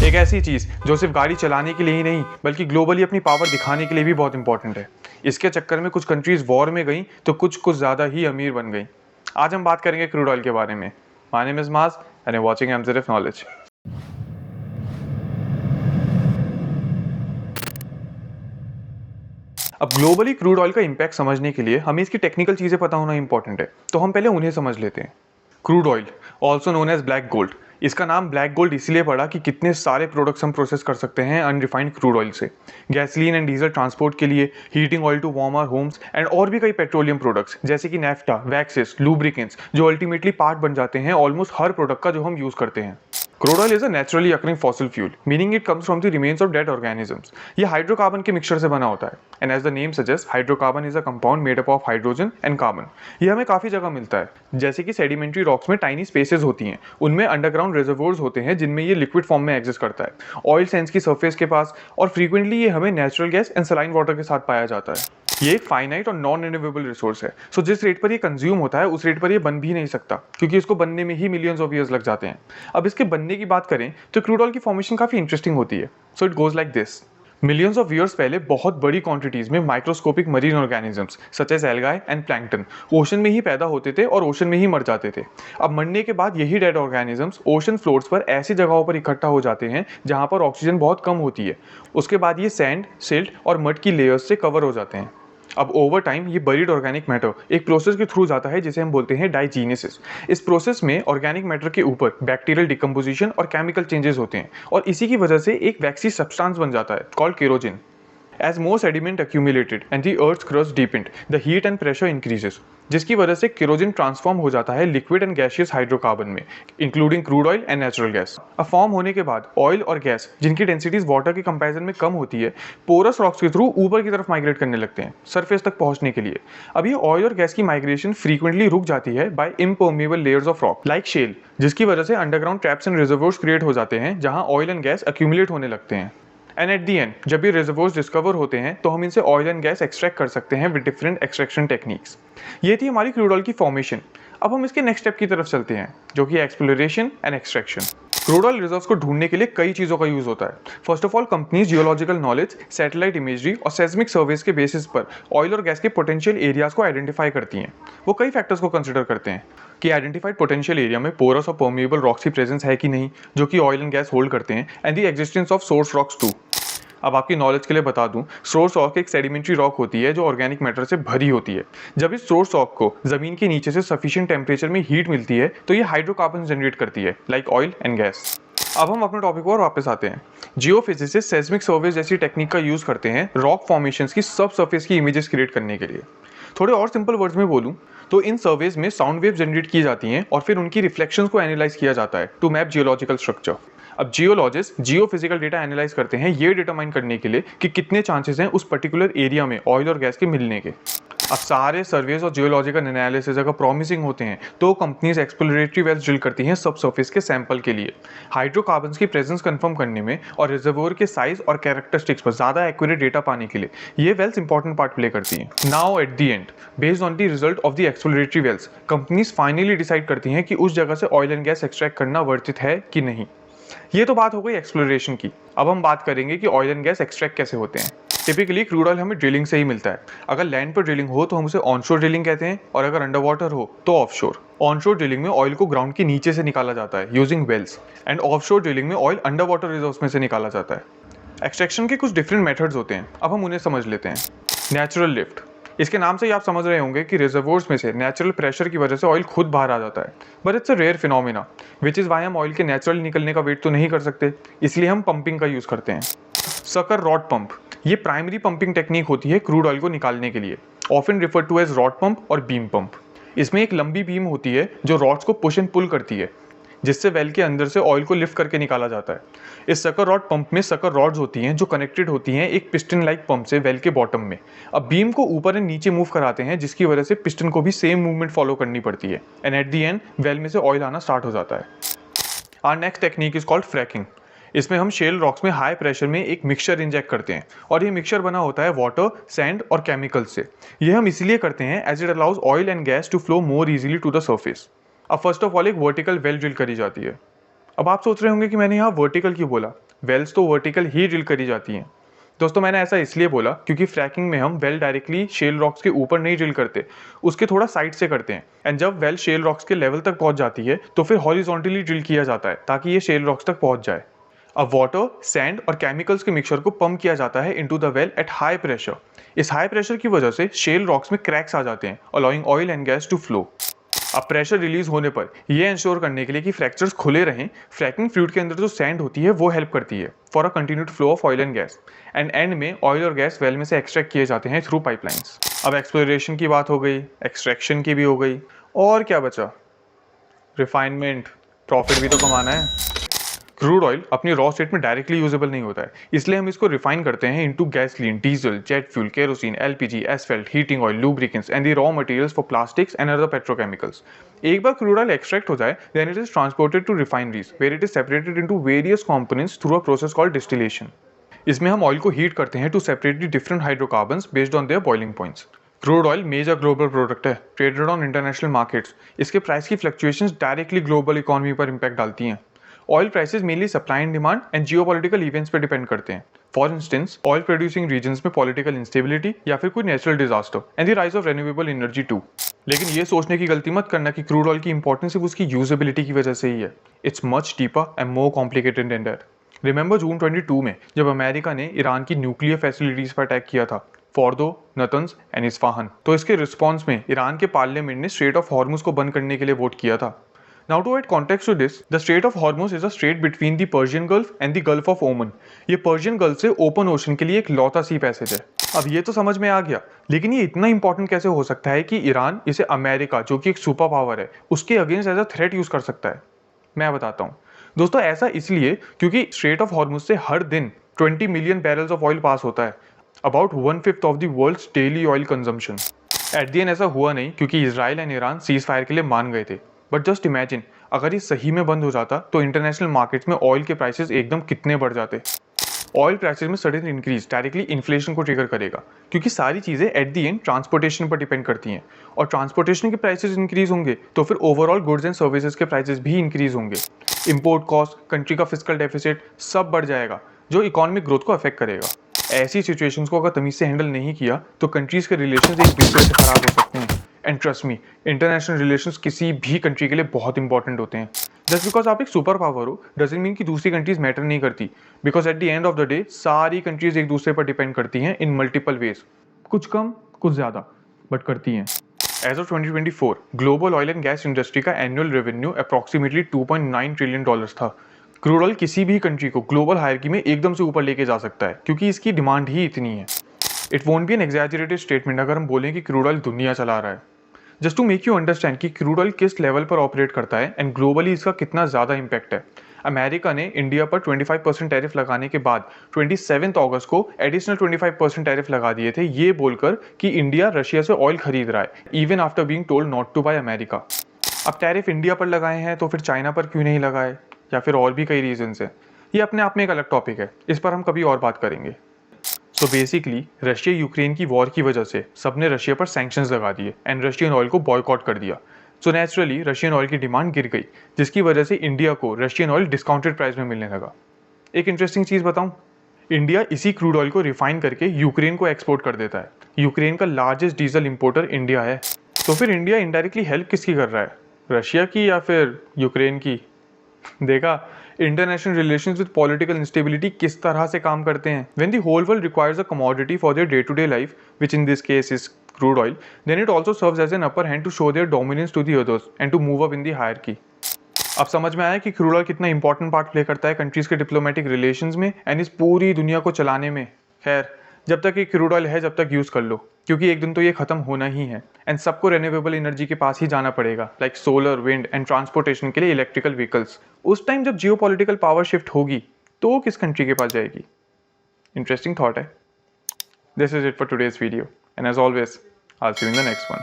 एक ऐसी चीज़ जो सिर्फ गाड़ी चलाने के लिए ही नहीं बल्कि ग्लोबली अपनी पावर दिखाने के लिए भी बहुत इंपॉर्टेंट है। इसके चक्कर में कुछ कंट्रीज वॉर में गई तो कुछ ज़्यादा ही अमीर बन गई। आज हम बात करेंगे क्रूड ऑयल के बारे में। माय नेम इज मास and you watching MZF knowledge. अब ग्लोबली क्रूड ऑयल का इंपैक्ट समझने के लिए हमें इसकी टेक्निकल चीज़ें पता होना इंपॉर्टेंट है, तो हम पहले उन्हें समझ लेते हैं। Crude oil, also known as black gold. इसका नाम ब्लैक गोल्ड इसलिए पड़ा कि कितने सारे प्रोडक्ट्स हम प्रोसेस कर सकते हैं अनरिफाइंड क्रूड ऑयल से। गैसोलीन एंड डीजल ट्रांसपोर्ट के लिए, heating oil to warm our homes and और भी कई पेट्रोलियम प्रोडक्ट्स जैसे कि नैफ्टा, वैक्सेस, लुब्रिकेंट्स जो अल्टीमेटली पार्ट बन जाते हैं ऑलमोस्ट हर प्रोडक्ट का जो हम यूज करते हैं। Crude oil is a naturally occurring fossil fuel, meaning it comes from the remains of dead organisms. ये हाइड्रोकार्बन के मिक्सचर से बना होता है and as the name suggest hydrocarbon is a compound made up of hydrogen and carbon. ये हमें काफी जगह मिलता है, जैसे कि सेडिमेंट्री रॉक्स में टाइनी स्पेसेस होती हैं, उनमें अंडरग्राउंड रिजर्वोयर्स होते हैं जिनमें ये लिक्विड फॉर्म में एग्जिस्ट करता है, ऑयल सेंस की सरफेस के पास, और फ्रीक्वेंटली ये हमें natural gas and saline water के साथ पाया जाता है। ये एक फाइनाइट और नॉन रिन्यूएबल रिसोर्स है, सो जिस रेट पर ये कंज्यूम होता है उस रेट पर ये बन भी नहीं सकता, क्योंकि इसको बनने में ही मिलियंस ऑफ ईयर्स लग जाते हैं। अब इसके बनने की बात करें तो क्रूड ऑयल की फॉर्मेशन काफी इंटरेस्टिंग होती है। So it goes like this. Millions of years पहले बहुत बड़ी क्वांटिटीज में microscopic marine organisms such as algae and plankton ocean में ही पैदा होते थे और ओशन में ही मर जाते थे। अब मरने के बाद यही डेड ऑर्गेनिजम्स ओशन फ्लोर्स पर ऐसी जगहों पर इकट्ठा हो जाते हैं जहां पर ऑक्सीजन बहुत कम होती है। उसके बाद ये सैंड, सिल्ट और मड की लेयर्स से कवर हो जाते हैं। अब ओवर टाइम ये बरीड ऑर्गेनिक मैटर एक प्रोसेस के थ्रू जाता है जिसे हम बोलते हैं डाइजीनेसिस। इस प्रोसेस में ऑर्गेनिक मैटर के ऊपर बैक्टीरियल डिकम्पोजिशन और केमिकल चेंजेस होते हैं और इसी की वजह से एक वैक्सी सब्सटेंस बन जाता है called केरोजिन। As more sediment accumulated and the Earth's crust deepened, the heat and pressure increases, जिसकी वजह से केरोजिन ट्रांसफॉर्म हो जाता है लिक्विड एंड गैसियस हाइड्रोकार्बन में, including crude oil and natural gas. अब फॉर्म होने के बाद ऑयल और गैस जिनकी डेंसिटीज वाटर के कंपैरिजन में कम होती है, पोरस रॉक्स के थ्रू ऊपर की तरफ माइग्रेट करने लगते हैं सरफेस तक पहुंचने के लिए। अब ये ऑयल और गैस की माइग्रेशन फ्रीक्वेंटली रुक जाती है by impermeable layers of rock like shale, जिसकी वजह से underground traps and reservoirs create हो जाते हैं जहां ऑयल एंड गैस एक्यूमुलेट होने लगते हैं। एंड एट दी एंड जब ये रिजर्वोयर्स डिस्कवर होते हैं तो हम इनसे ऑयल एंड गैस एक्सट्रैक्ट कर सकते हैं विद डिफरेंट एक्सट्रैक्शन टेक्निक्स। ये थी हमारी क्रूड ऑयल की फॉर्मेशन। अब हम इसके नेक्स्ट स्टेप की तरफ चलते हैं, जो कि exploration and extraction. Crude oil reserves को ढूंढने के लिए कई चीज़ों का यूज होता है। First of all, companies geological knowledge, satellite imagery और सेस्मिक सर्वेस के बेसिस पर ऑयल और गैस के पोटेंशियल एरियाज को आइडेंटिफाई करती हैं। वो कई फैक्टर्स को कंसिडर करते हैं कि आइडेंटिफाइड पोटेंशियल एरिया में पोरस और परमिएबल रॉक्स की प्रेजेंस है कि नहीं, जो कि ऑयल एंड गैस होल्ड करते हैं, and the existence of source rocks too. अब आपकी नॉलेज के लिए बता दूं, सोर्स रॉक एक सेडिमेंट्री रॉक होती है जो ऑर्गेनिक मैटर से भरी होती है। जब इस सोर्स रॉक को जमीन के नीचे से सफिशिएंट टेम्परेचर में हीट मिलती है तो ये हाइड्रोकार्बन जनरेट करती है लाइक ऑयल एंड गैस। अब हम अपने टॉपिक पर वापस आते हैं। जियोफिजिसिस्ट सेस्मिक सर्वेस जैसी टेक्निक का यूज करते हैं रॉक फॉर्मेशंस की सब सरफेस की इमेजेस क्रिएट करने के लिए। थोड़े और सिंपल वर्ड्स में बोलूं तो इन सर्वेस में साउंड वेव जनरेट की जाती हैं और फिर उनकी रिफ्लेक्शंस को एनालाइज किया जाता है टू मैप जियोलॉजिकल स्ट्रक्चर। अब जियोलॉजिस्ट जियोफिजिकल डेटा एनालाइज करते हैं ये डिटरमाइन करने के लिए कि कितने चांसेस हैं उस पर्टिकुलर एरिया में ऑयल और गैस के मिलने के। अब सारे सर्वेस और जियोलॉजिकल एनालिसिस अगर प्रॉमिसिंग होते हैं तो कंपनीज एक्सप्लोरेटरी वेल्स ड्रिल करती हैं सब सरफेस के सैंपल के लिए, हाइड्रोकार्बन्स की प्रेजेंस कंफर्म करने में और रिजर्वोयर के साइज और कैरेक्टरिस्टिक्स पर ज्यादा एक्यूरेट डेटा पाने के लिए ये वेल्स इंपॉर्टेंट पार्ट प्ले करती हैं। Now at the end, based on the result of the exploratory wells, companies finally decide करती हैं कि उस जगह से ऑयल एंड गैस एक्सट्रैक्ट करना वर्थ इट है कि नहीं। ये तो बात हो गई एक्सप्लोरेशन की। अब हम बात करेंगे कि ऑयल एंड गैस एक्सट्रैक्ट कैसे होते हैं। टिपिकली क्रूड ऑयल हमें ड्रिलिंग से ही मिलता है। अगर लैंड पर ड्रिलिंग हो तो हम उसे ऑनशोर ड्रिलिंग कहते हैं, और अगर अंडर वाटर हो तो ऑफशोर। ऑनशोर ड्रिलिंग में ऑयल को ग्राउंड के नीचे से निकाला जाता है using wells, and offshore drilling में ऑयल अंडर वाटर रिजर्व्स में से निकाला जाता है। एक्सट्रैक्शन के कुछ डिफरेंट मेथड्स होते हैं, अब हम उन्हें समझ लेते हैं। नेचुरल लिफ्ट, इसके नाम से ही आप समझ रहे होंगे कि रिजर्वोयर्स में से नेचुरल प्रेशर की वजह से ऑयल खुद बाहर आ जाता है, but it's a rare phenomena which is why हम ऑयल के नेचुरल निकलने का वेट तो नहीं कर सकते, इसलिए हम पंपिंग का यूज करते हैं। सकर रॉड पंप, ये प्राइमरी पंपिंग टेक्निक होती है क्रूड ऑयल को निकालने के लिए, often refer to as rod pump और बीम पंप। इसमें एक लंबी बीम होती है जो रॉड्स को पुश एंड पुल करती है, जिससे वेल के अंदर से ऑयल को लिफ्ट करके निकाला जाता है। इस सकर रॉड पंप में सकर रॉड्स होती हैं जो कनेक्टेड होती हैं एक पिस्टन लाइक पंप से वेल के बॉटम में। अब बीम को ऊपर एंड नीचे मूव कराते हैं, जिसकी वजह से पिस्टन को भी सेम मूवमेंट फॉलो करनी पड़ती है, and at the end well में से ऑयल आना स्टार्ट हो जाता है। Our next technique is called fracking. इसमें हम शेल रॉक्स में हाई प्रेशर में एक मिक्सचर इंजेक्ट करते हैं, और ये मिक्सचर बना होता है वाटर, सैंड और केमिकल्स से। ये हम इसलिए करते हैं as it allows oil and gas to flow more easily to the surface. अब फर्स्ट ऑफ ऑल एक वर्टिकल वेल ड्रिल करी जाती है। अब आप सोच रहे होंगे कि मैंने यहाँ वर्टिकल क्यों बोला। वेल्स तो वर्टिकल ही ड्रिल करी जाती हैं। दोस्तों मैंने ऐसा इसलिए बोला क्योंकि फ्रैकिंग में हम वेल डायरेक्टली शेल रॉक्स के ऊपर नहीं ड्रिल करते, उसके थोड़ा साइड से करते हैं। एंड जब वेल शेल रॉक्स के लेवल तक पहुंच जाती है तो फिर हॉरिजॉन्टली ड्रिल किया जाता है ताकि ये शेल रॉक्स तक पहुंच जाए। अब वाटर, सैंड और केमिकल्स के मिक्सचर को पंप किया जाता है into the well at high pressure. इस हाई प्रेशर की वजह से शेल रॉक्स में क्रैक्स आ जाते हैं, allowing oil and gas to flow. अब प्रेशर रिलीज होने पर यह इंश्योर करने के लिए कि फ्रैक्चर्स खुले रहें, फ्रैकिंग फ्लूइड के अंदर जो सैंड होती है वो हेल्प करती है for a continued flow of oil and gas. And and में ऑयल और गैस वेल में से एक्सट्रैक्ट किए जाते हैं थ्रू पाइपलाइंस। अब एक्सप्लोरेशन की बात हो गई, एक्सट्रैक्शन की भी हो गई, और क्या बचा? रिफाइनमेंट, प्रॉफिट भी तो कमाना है। क्रूड ऑयल अपनी रॉ स्टेट में डायरेक्टली यूजेबल नहीं होता है, इसलिए हम इसको रिफाइन करते हैं into gasoline, diesel, jet fuel, kerosene, LPG, asphalt, heating oil, lubricants and the raw materials for plastics and other petrochemicals. एक बार क्रूड ऑयल एक्सट्रैक्ट हो जाए then it is transported to refineries where it is separated into various components through a process called distillation. इसमें हम oil को heat करते हैं to separate the different hydrocarbons based on their boiling points. Crude oil major global product है, traded on international markets. इसके price की fluctuations directly global economy पर impact डालती हैं। Oil prices mainly supply and demand and geopolitical events पर depend करते हैं। For instance oil producing regions में पॉलिटिकल इंस्टेबिलिटी या फिर कोई natural disaster and the rise of renewable energy too. लेकिन ये सोचने की गलती मत करना कि क्रूड ऑयल की इंपॉर्टेंस सिर्फ उसकी यूजेबिलिटी की वजह से ही है। It's much deeper and more complicated than that. Remember June 22 में जब अमेरिका ने ईरान की न्यूक्लियर फैसिलिटीज पर अटैक किया था, फोर्दो, नतंज एंड इस्फाहान, तो इसके रिस्पॉन्स में ईरान के पार्लियामेंट ने स्ट्रेट ऑफ हॉर्मुज को बंद करने के लिए वोट किया था। Now to add context to this, the Strait of Hormuz is a strait between the Persian Gulf and the Gulf of Oman. ये पर्शियन गल्फ से ओपन ओशन के लिए एक लौता सी पैसेज है। अब ये तो समझ में आ गया, लेकिन ये इतना इंपॉर्टेंट कैसे हो सकता है कि ईरान इसे अमेरिका, जो कि एक सुपर पावर है, उसके against as a threat use कर सकता है? मैं बताता हूँ दोस्तों, ऐसा इसलिए क्योंकि स्ट्रेट ऑफ हॉर्मुज से हर दिन 20 million barrels of oil pass होता है, about 1/5 of the world's daily oil consumption. At the end ऐसा हुआ नहीं क्योंकि Israel and Iran cease fire के लिए मान गए थे, बट जस्ट इमेजिन अगर ये सही में बंद हो जाता तो इंटरनेशनल मार्केट्स में ऑयल के प्राइसेस एकदम कितने बढ़ जाते। ऑयल प्राइसेस में सडन इंक्रीज डायरेक्टली इन्फ्लेशन को ट्रिगर करेगा, क्योंकि सारी चीज़ें एट द एंड ट्रांसपोर्टेशन पर डिपेंड करती हैं, और ट्रांसपोर्टेशन के प्राइसेस इंक्रीज होंगे तो फिर ओवरऑल गुड्स एंड सर्विसेज के प्राइसेस भी इंक्रीज होंगे। इंपोर्ट कॉस्ट, कंट्री का फिस्कल डेफिसिट सब बढ़ जाएगा, जो इकोनॉमिक ग्रोथ को अफेक्ट करेगा। ऐसी सिचुएशंस को अगर तमीज से हैंडल नहीं किया तो कंट्रीज के रिलेशंस एक दूसरे से खराब हो सकते हैं। And trust me, international relations किसी भी कंट्री के लिए बहुत इंपॉर्टेंट होते हैं। जस्ट बिकॉज आप एक सुपर पावर हो डजंट मीन कि दूसरी कंट्रीज मैटर नहीं करती, because at the end of the day सारी कंट्रीज एक दूसरे पर डिपेंड करती हैं इन मल्टीपल वेज, कुछ कम कुछ ज़्यादा, बट करती हैं। As of 2024 global oil and gas industry का एनुअल रेवेन्यू अप्रॉक्सीमेटली $2.9 ट्रिलियन था। क्रूड ऑयल किसी भी कंट्री को ग्लोबल हायरकी में एकदम से ऊपर लेके जा सकता है, क्योंकि इसकी डिमांड ही इतनी है। It won't be an exaggerated statement अगर हम बोलें कि क्रूड ऑयल दुनिया चला रहा है। Just to make you understand कि क्रूड ऑयल किस लेवल पर ऑपरेट करता है एंड ग्लोबली इसका कितना ज़्यादा इंपैक्ट है, अमेरिका ने इंडिया पर 25% टैरिफ लगाने के बाद 27 अगस्त को एडिशनल 25% टैरिफ लगा दिए थे, ये बोलकर कि इंडिया रशिया से ऑयल खरीद रहा है, even after being told not to buy America. अब टैरिफ इंडिया पर लगाए हैं तो फिर चाइना पर क्यों नहीं लगाए, या फिर और भी कई रीजंस हैं। ये अपने आप में एक अलग टॉपिक है, इस पर हम कभी और बात करेंगे। सो बेसिकली रशिया यूक्रेन की वॉर की वजह से सबने रशिया पर सैंक्शंस लगा दिए एंड रशियन ऑयल को बॉयकॉट कर दिया। सो नेचुरली रशियन ऑयल की डिमांड गिर गई, जिसकी वजह से इंडिया को रशियन ऑयल डिस्काउंटेड प्राइस में मिलने लगा। एक इंटरेस्टिंग चीज़ बताऊं, इंडिया इसी क्रूड ऑयल को रिफाइन करके यूक्रेन को एक्सपोर्ट कर देता है। यूक्रेन का लार्जेस्ट डीजल इंपोर्टर इंडिया है। तो फिर इंडिया इनडायरेक्टली हेल्प किसकी कर रहा है, रशिया की या फिर यूक्रेन की? देखा international relations with political instability किस तरह से काम करते हैं। When the whole world requires a commodity for their day to day life, which in this case is crude oil, then it also serves as an upper hand to show their dominance to the others and to move up in the hierarchy. अब समझ में आया कि crude oil कितना important part play करता है countries के diplomatic relations में एंड इस पूरी दुनिया को चलाने में। खैर, जब तक ये क्रूड ऑयल है जब तक यूज़ कर लो, क्योंकि एक दिन तो ये खत्म होना ही है एंड सबको रिन्यूएबल एनर्जी के पास ही जाना पड़ेगा, like solar, wind and transportation के लिए इलेक्ट्रिकल व्हीकल्स। उस टाइम जब जियोपॉलिटिकल पावर शिफ्ट होगी तो किस कंट्री के पास जाएगी? इंटरेस्टिंग थॉट है। This is it for today's video and as always I'll see you in the next one.